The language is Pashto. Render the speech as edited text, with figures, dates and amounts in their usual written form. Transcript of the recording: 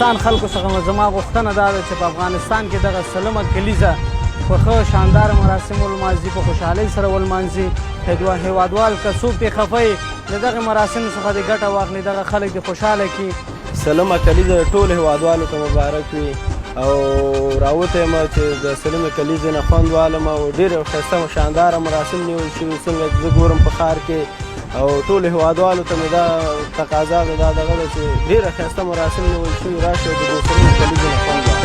افغانستان خلکو څخه زما غوښتنه دا ده چې په افغانستان کې دغه سلمه کلیزه په ښه شانداره مراسمو ولمانځي، په خوشحالۍ سره ولمانځي. هېوادوال که څوک پرې خفه وي د دغې مراسمو څخه دې ګټه واخلي، دغه خلک دې خوشحاله کړي. سلمه کلیزه ټولو هېوادوالو ته مبارک وي او راوتی یم چې د سلمې کلیزې نه خوند والم او ډېر یو ښایسته او شانداره مراسم نیول شوي څنګه چې زه ګورم په ښار کې او ټولو هېوادوالو ته مې دا تقاضا ده، دا دغه ده چې ډېره ښایسته مراسم نیول شوي، راشئ د دې سلمې کلیزې نه خوند واخلئ.